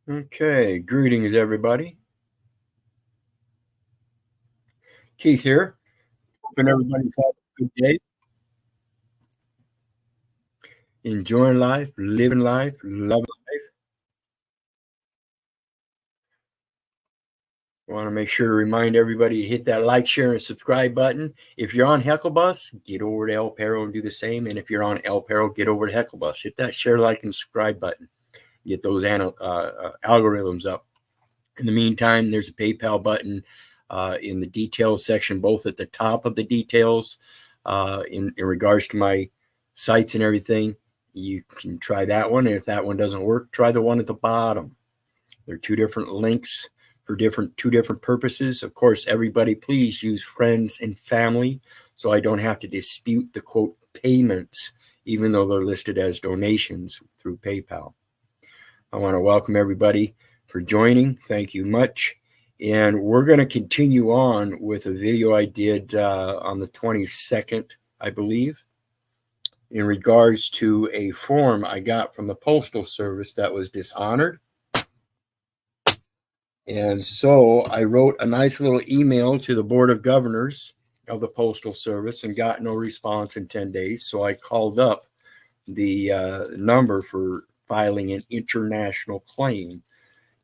Okay, greetings everybody. Keith here. Hoping everybody's having a good day, enjoying life, living life, loving life. I want to make sure to remind everybody to hit that like, share, and subscribe button. If you're on Hecklebus, get over to El Perro and do the same. And if you're on El Perro, get over to Hecklebus. Hit that share, like, and subscribe button. Get those algorithms up. In the meantime, there's a PayPal button in the details section, both at the top of the details in regards to my sites and everything. You can try that one. And if that one doesn't work, try the one at the bottom. They're two different links for two different purposes. Of course, everybody, please use friends and family so I don't have to dispute the quote payments, even though they're listed as donations through PayPal. I want to welcome everybody for joining. Thank you much. And we're going to continue on with a video I did on the 22nd, I believe, in regards to a form I got from the Postal Service that was dishonored. And so I wrote a nice little email to the Board of Governors of the Postal Service and got no response in 10 days. So I called up the number for filing an international claim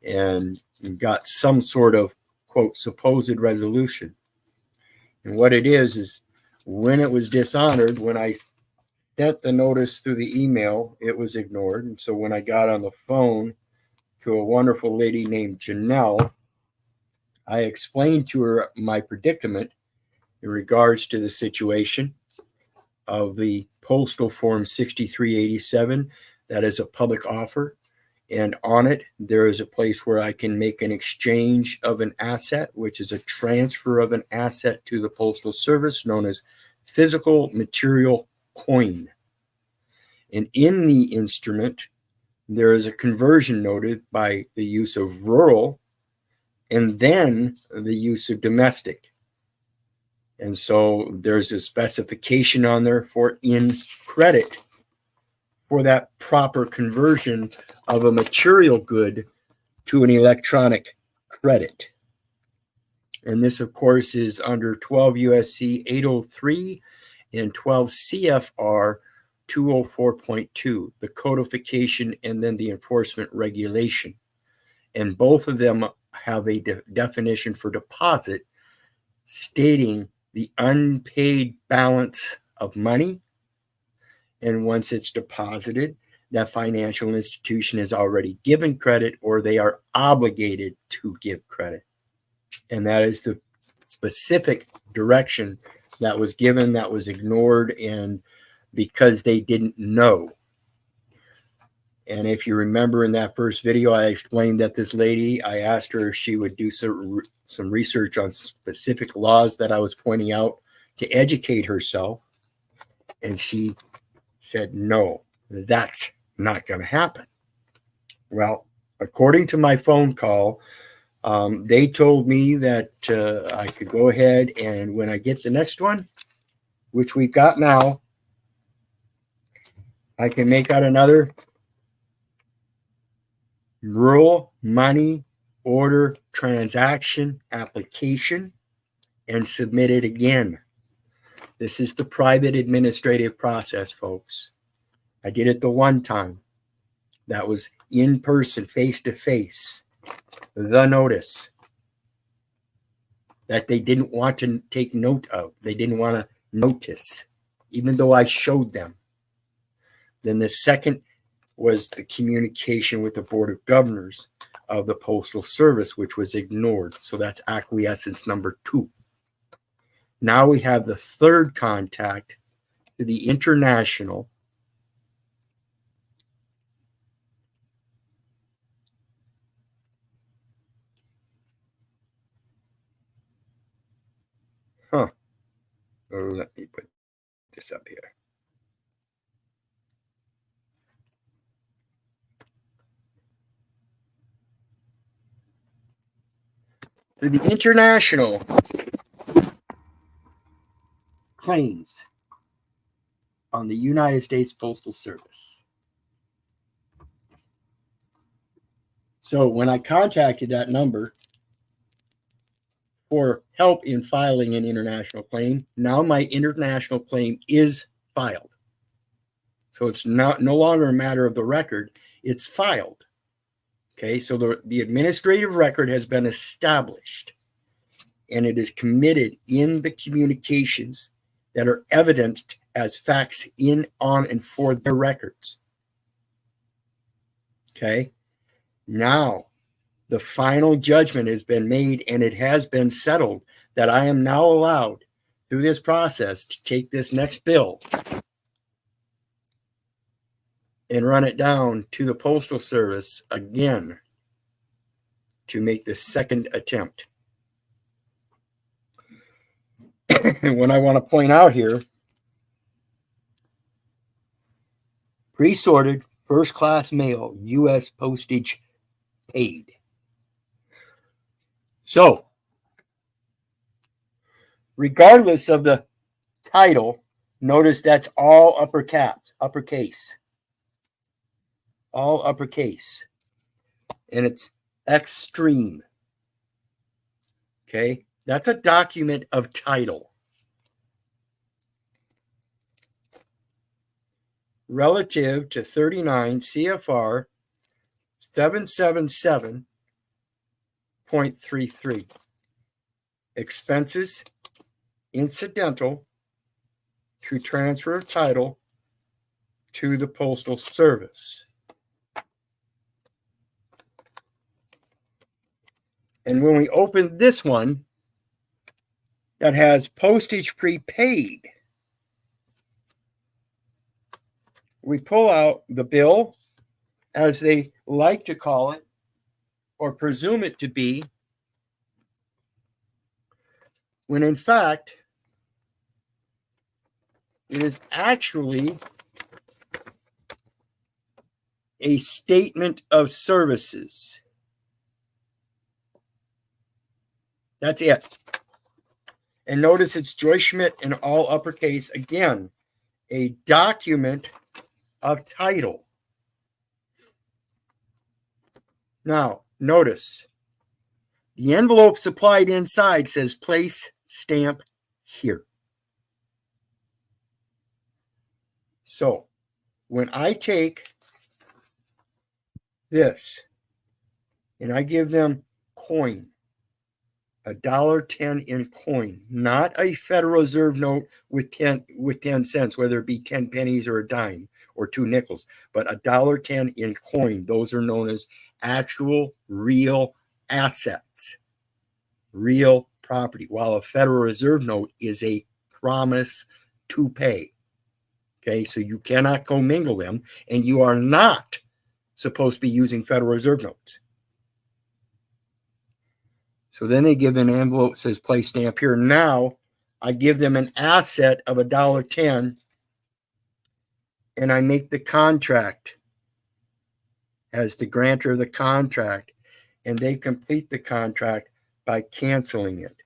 and got some sort of, quote, supposed resolution. And what it is when it was dishonored, when I sent the notice through the email, it was ignored. And so when I got on the phone to a wonderful lady named Janelle, I explained to her my predicament in regards to the situation of the Postal Form 6387. That is a public offer. And on it, there is a place where I can make an exchange of an asset, which is a transfer of an asset to the Postal Service, known as physical material coin. And in the instrument, there is a conversion noted by the use of rural and then the use of domestic. And so there's a specification on there for in credit for that proper conversion of a material good to an electronic credit. And this, of course, is under 12 USC 803 and 12 CFR 204.2, the codification and then the enforcement regulation. And both of them have a definition for deposit stating the unpaid balance of money. And once it's deposited, that financial institution has already given credit or they are obligated to give credit. And that is the specific direction that was given, that was ignored, and because they didn't know. And if you remember in that first video, I explained that this lady, I asked her if she would do some research on specific laws that I was pointing out to educate herself. And she said, no, that's not going to happen. Well, according to my phone call, they told me that I could go ahead and when I get the next one, which we've got now, I can make out another rural money order transaction application and submit it again. This is the private administrative process, folks. I did it the one time. That was in person, face to face. The notice that they didn't want to take note of. They didn't want to notice, even though I showed them. Then the second was the communication with the Board of Governors of the Postal Service, which was ignored. So that's acquiescence number 2. Now we have the third contact to the international. Oh, let me put this up here. To the international claims on the United States Postal Service. So when I contacted that number for help in filing an international claim, now my international claim is filed. So it's no longer a matter of the record, it's filed. Okay, so the administrative record has been established, and it is committed in the communications that are evidenced as facts in, on, and for their records. Okay, now the final judgment has been made, and it has been settled that I am now allowed through this process to take this next bill and run it down to the Postal Service again to make the second attempt. And what I want to point out here, pre-sorted first class mail, U.S. postage paid. So, regardless of the title, notice that's all uppercase, all uppercase, and it's extreme. Okay, that's a document of title. Relative to 39 CFR 777.33. Expenses incidental to transfer of title to the Postal Service. And when we open this one that has postage prepaid, we pull out the bill, as they like to call it, or presume it to be, when in fact, it is actually a statement of services. That's it. And notice it's Joyce Schmidt in all uppercase. Again, a document of title. Now, notice the envelope supplied inside says place stamp here. So when I take this and I give them coin, $1.10 in coin, not a Federal Reserve note with 10 cents, whether it be 10 pennies or a dime or 2 nickels, but $1.10 in coin. Those are known as actual real assets, real property, while a Federal Reserve note is a promise to pay. Okay, so you cannot commingle them, and you are not supposed to be using Federal Reserve notes. So then they give an envelope that says place stamp here. Now I give them an asset of $1.10, and I make the contract as the grantor of the contract, and they complete the contract by canceling it.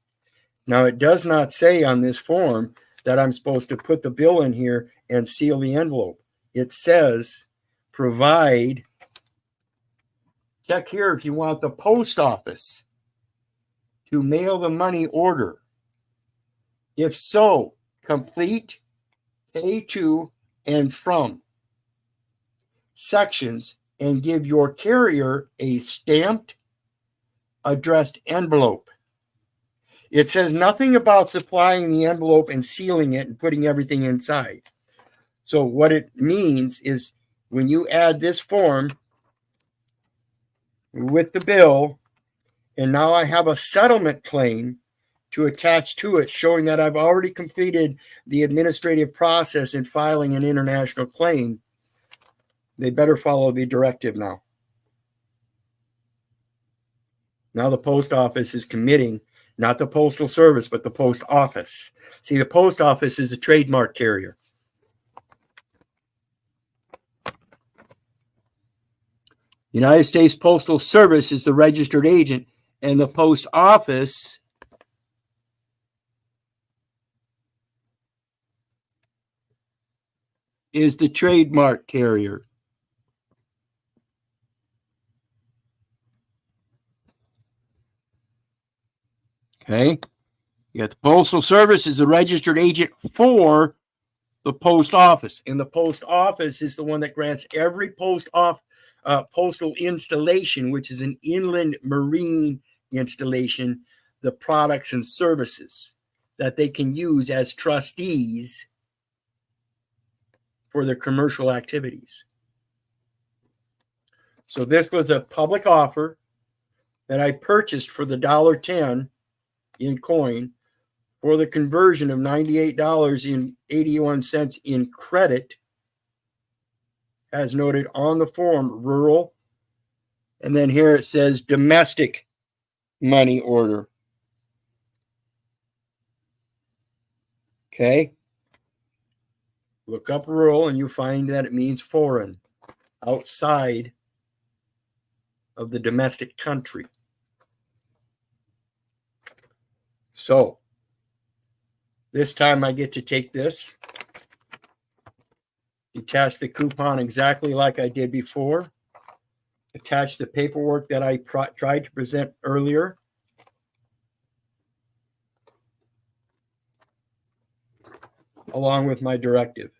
Now, it does not say on this form that I'm supposed to put the bill in here and seal the envelope. It says provide, check here if you want the post office to mail the money order. If so, complete, pay to, and from sections and give your carrier a stamped, addressed envelope. It says nothing about supplying the envelope and sealing it and putting everything inside. So what it means is when you add this form with the bill, and now I have a settlement claim to attach to it, showing that I've already completed the administrative process in filing an international claim, they better follow the directive now. Now the post office is committing, not the Postal Service, but the post office. See, the post office is a trademark carrier. United States Postal Service is the registered agent, and the post office is the trademark carrier. Okay. You got the Postal Service is the registered agent for the post office. And the post office is the one that grants every postal installation, which is an inland marine installation, the products and services that they can use as trustees for their commercial activities. So this was a public offer that I purchased for the $1.10 in coin for the conversion of $98.81 in credit, as noted on the form, rural. And then here it says domestic money order. Okay. Look up rural and you find that it means foreign, outside of the domestic country. So this time I get to take this, detach the coupon exactly like I did before, attach the paperwork that I tried to present earlier, along with my directive.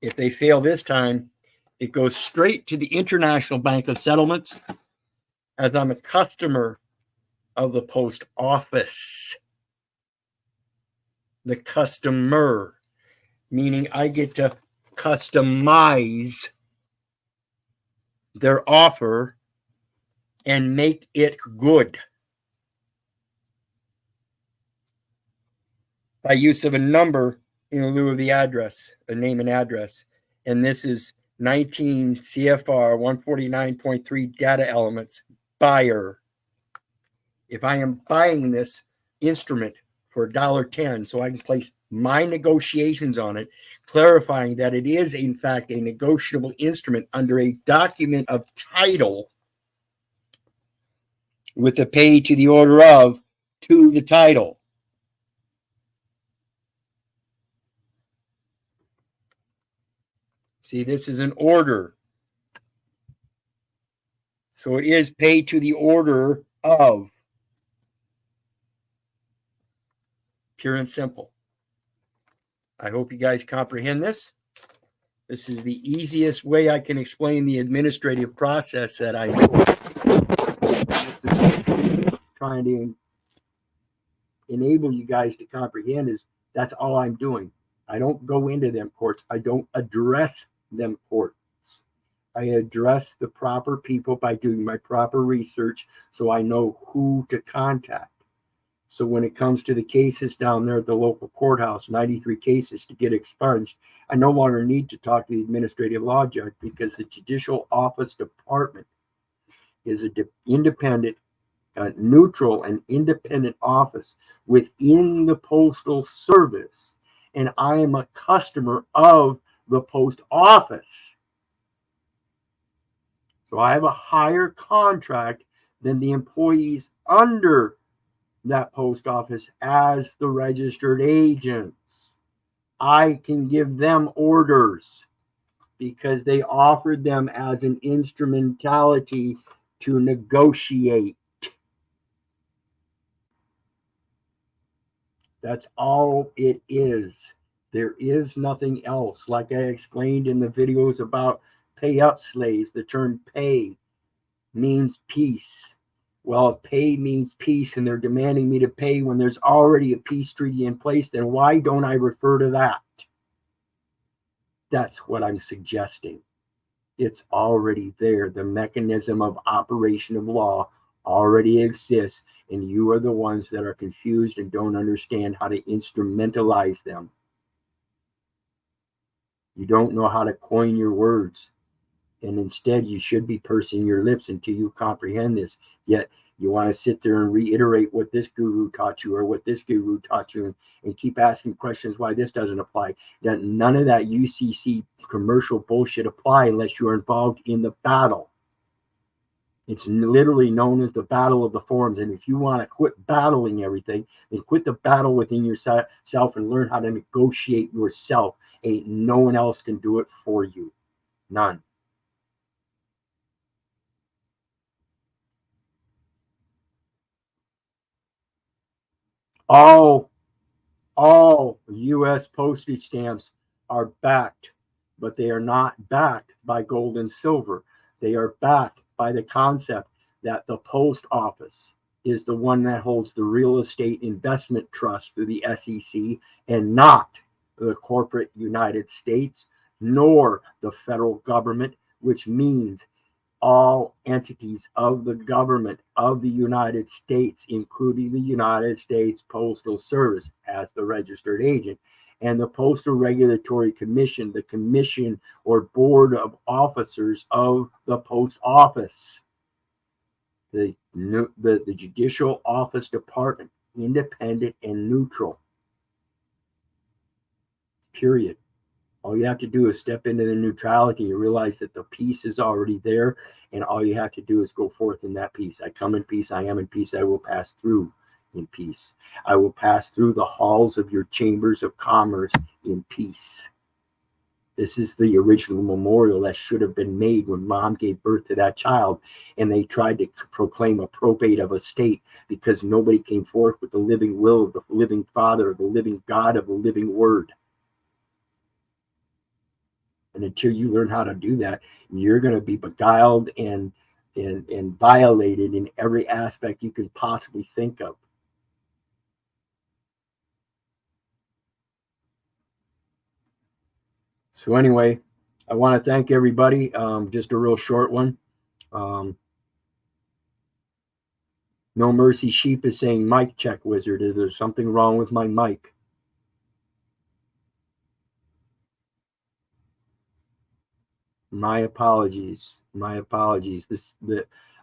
If they fail this time, it goes straight to the International Bank of Settlements, as I'm a customer of the post office. The customer, meaning I get to customize their offer and make it good by use of a number in lieu of the address, a name and address. And this is 19 CFR 149.3 data elements, buyer. If I am buying this instrument for $1.10, so I can place my negotiations on it, clarifying that it is in fact a negotiable instrument under a document of title with the pay to the order of to the title. See, this is an order. So it is paid to the order of. Pure and simple. I hope you guys comprehend this. This is the easiest way I can explain the administrative process that I know. Trying to enable you guys to comprehend is that's all I'm doing. I don't go into them courts. I don't address them courts. I address the proper people by doing my proper research so I know who to contact. So when it comes to the cases down there at the local courthouse, 93 cases to get expunged, I no longer need to talk to the administrative law judge because the Judicial Office Department is an independent, neutral and independent office within the Postal Service. And I am a customer of the post office. So I have a higher contract than the employees under that post office as the registered agents. I can give them orders because they offered them as an instrumentality to negotiate. That's all it is. There is nothing else. Like I explained in the videos about pay up slaves, the term pay means peace. Well, if pay means peace and they're demanding me to pay when there's already a peace treaty in place, then why don't I refer to that? That's what I'm suggesting. It's already there. The mechanism of operation of law already exists, and you are the ones that are confused and don't understand how to instrumentalize them. You don't know how to coin your words. And instead, you should be pursing your lips until you comprehend this. Yet, you want to sit there and reiterate what this guru taught you or what this guru taught you and keep asking questions why this doesn't apply. That none of that UCC commercial bullshit apply unless you're involved in the battle. It's literally known as the battle of the forms. And if you want to quit battling everything, then quit the battle within yourself and learn how to negotiate yourself. Ain't no one else can do it for you. None. All U.S. postage stamps are backed, but they are not backed by gold and silver. They are backed by the concept that the post office is the one that holds the real estate investment trust through the SEC, and not the corporate United States nor the federal government, which means all entities of the government of the United States, including the United States Postal Service as the registered agent, and the Postal Regulatory Commission, the commission or board of officers of the post office, the Judicial Office Department, independent and neutral. Period. All you have to do is step into the neutrality. You realize that the peace is already there, and all you have to do is go forth in that peace. I come in peace. I am in peace. I will pass through in peace. I will pass through the halls of your chambers of commerce in peace. This is the original memorial that should have been made when mom gave birth to that child, and they tried to proclaim a probate of a state because nobody came forth with the living will of the living Father, of the living God, of the living Word. And until you learn how to do that, you're going to be beguiled and violated in every aspect you can possibly think of. So anyway, I want to thank everybody. Just a real short one. No Mercy Sheep is saying, mic check, Wizard. Is there something wrong with my mic? My apologies. My apologies.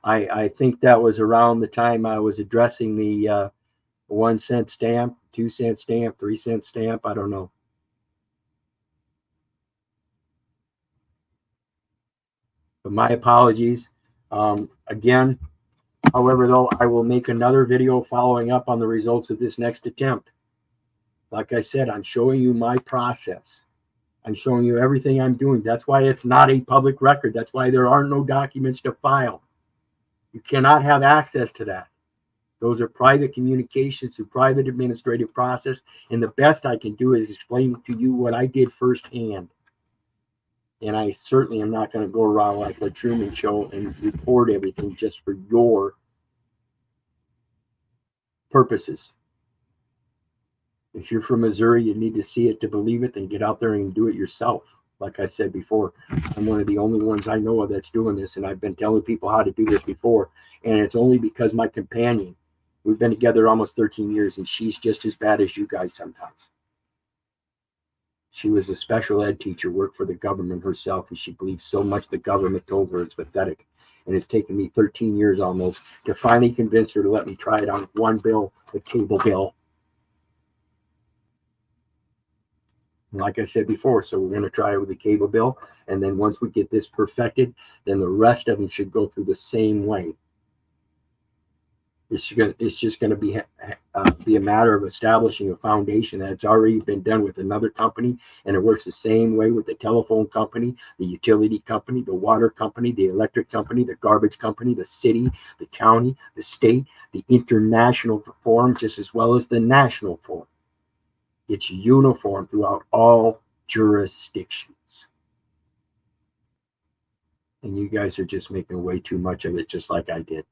I think that was around the time I was addressing the 1 cent stamp, 2 cent stamp, 3 cent stamp. I don't know. But my apologies. Again, however, though, I will make another video following up on the results of this next attempt. Like I said, I'm showing you my process. I'm showing you everything I'm doing. That's why it's not a public record. That's why there are no documents to file. You cannot have access to that. Those are private communications through private administrative process. And the best I can do is explain to you what I did firsthand. And I certainly am not going to go around like the Truman Show and report everything just for your purposes. If you're from Missouri, you need to see it to believe it, then get out there and do it yourself. Like I said before, I'm one of the only ones I know of that's doing this, and I've been telling people how to do this before. And it's only because my companion, we've been together almost 13 years, and she's just as bad as you guys sometimes. She was a special ed teacher, worked for the government herself, and she believes so much the government told her it's pathetic. And it's taken me 13 years almost to finally convince her to let me try it on one bill, the cable bill. Like I said before, so we're going to try it with the cable bill, and then once we get this perfected, then the rest of them should go through the same way. It's just going to be a matter of establishing a foundation that's already been done with another company, and it works the same way with the telephone company, the utility company, the water company, the electric company, the garbage company, the city, the county, the state, the international form, just as well as the national form. It's uniform throughout all jurisdictions. And you guys are just making way too much of it, just like I did.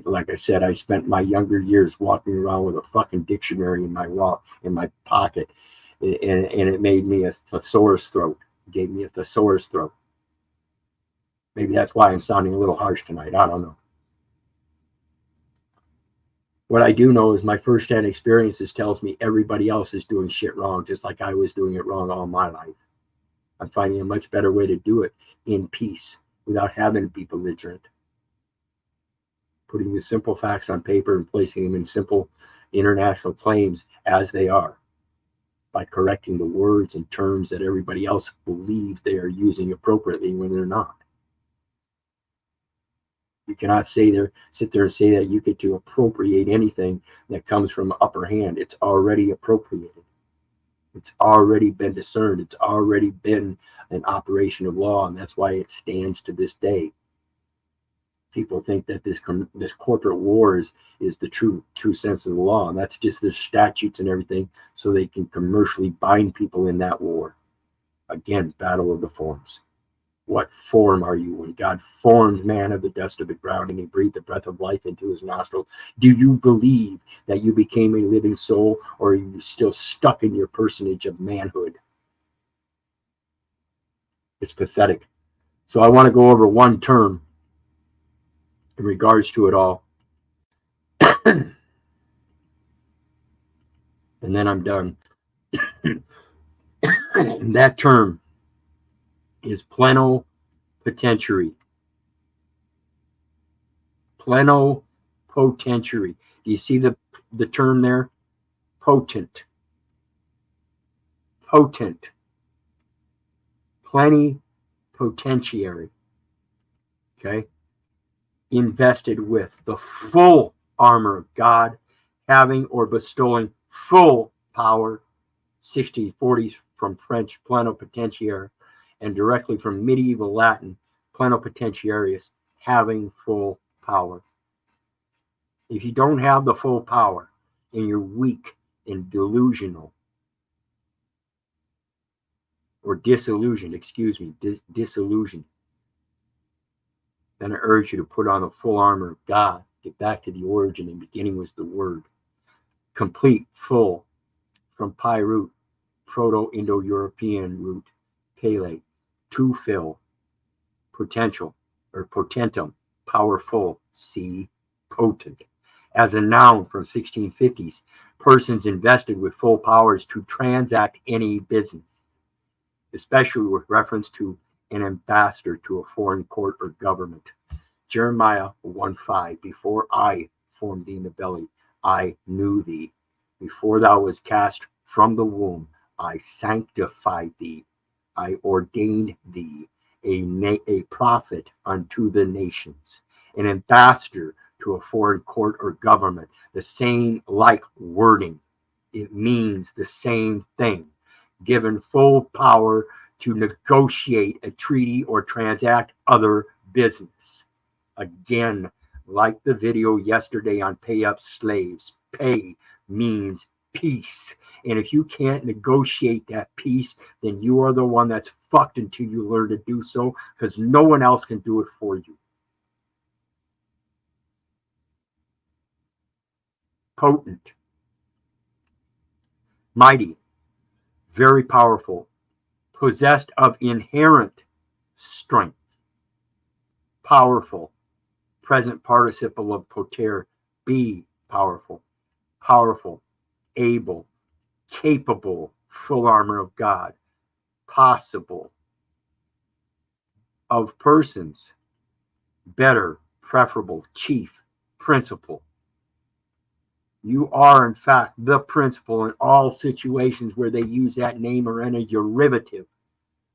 Like I said, I spent my younger years walking around with a fucking dictionary in my pocket, and it made me a thesaurus throat. It gave me a thesaurus throat. Maybe that's why I'm sounding a little harsh tonight. I don't know. What I do know is my firsthand experiences tells me everybody else is doing shit wrong, just like I was doing it wrong all my life. I'm finding a much better way to do it in peace without having to be belligerent. Putting the simple facts on paper and placing them in simple international claims as they are, by correcting the words and terms that everybody else believes they are using appropriately when they're not. You cannot sit there and say that you get to appropriate anything that comes from upper hand. It's already appropriated. It's already been discerned. It's already been an operation of law, and that's why it stands to this day. People think that this corporate war is the true sense of the law, and that's just the statutes and everything, so they can commercially bind people in that war. Again, battle of the forms. What form are you? When God formed man of the dust of the ground and he breathed the breath of life into his nostrils, do you believe that you became a living soul, or are you still stuck in your personage of manhood? It's pathetic. So I want to go over one term in regards to it all. And then I'm done. And that term is plenipotentiary. Plenipotentiary. Do you see the term there? Potent. Plenipotentiary. Okay? Invested with the full armor of God, having or bestowing full power. 1640s from French plenipotentiaire, and directly from medieval Latin plenipotentiarius, having full power. If you don't have the full power and you're weak and delusional, or disillusioned, disillusioned, then I urge you to put on the full armor of God. Get back to the origin. In the beginning was the Word. Complete, full, from Pi root, Proto-Indo-European root, Pele, to fill, potential, or potentum, powerful, see, potent. As a noun from 1650s, persons invested with full powers to transact any business, especially with reference to an ambassador to a foreign court or government. Jeremiah 1:5, before I formed thee in the belly, I knew thee. Before thou was cast from the womb, I sanctified thee. I ordained thee a prophet unto the nations, an ambassador to a foreign court or government. The same like wording. It means the same thing. Given full power to negotiate a treaty or transact other business. Again, like the video yesterday on pay up slaves, pay means peace. And if you can't negotiate that peace, then you are the one that's fucked until you learn to do so, because no one else can do it for you. Potent, mighty, very powerful, possessed of inherent strength, powerful, present participle of poter, be powerful, powerful, able, capable, full armor of God, possible, of persons, better, preferable, chief, principal. You are, in fact, the principal in all situations where they use that name or any derivative.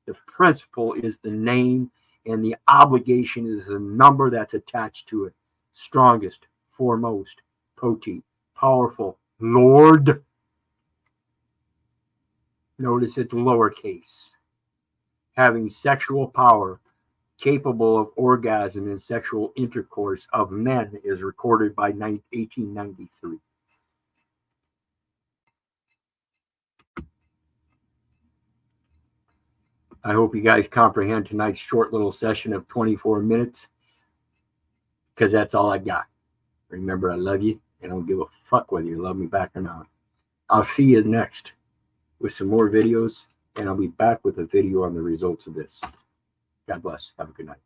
The principal is the name, and the obligation is the number that's attached to it. Strongest, foremost, potent, powerful, Lord. Notice it's lowercase. Having sexual power, capable of orgasm and sexual intercourse of men, is recorded by 1893. I hope you guys comprehend tonight's short little session of 24 minutes, because that's all I got. Remember, I love you, and I don't give a fuck whether you love me back or not. I'll see you next with some more videos, and I'll be back with a video on the results of this. God bless. Have a good night.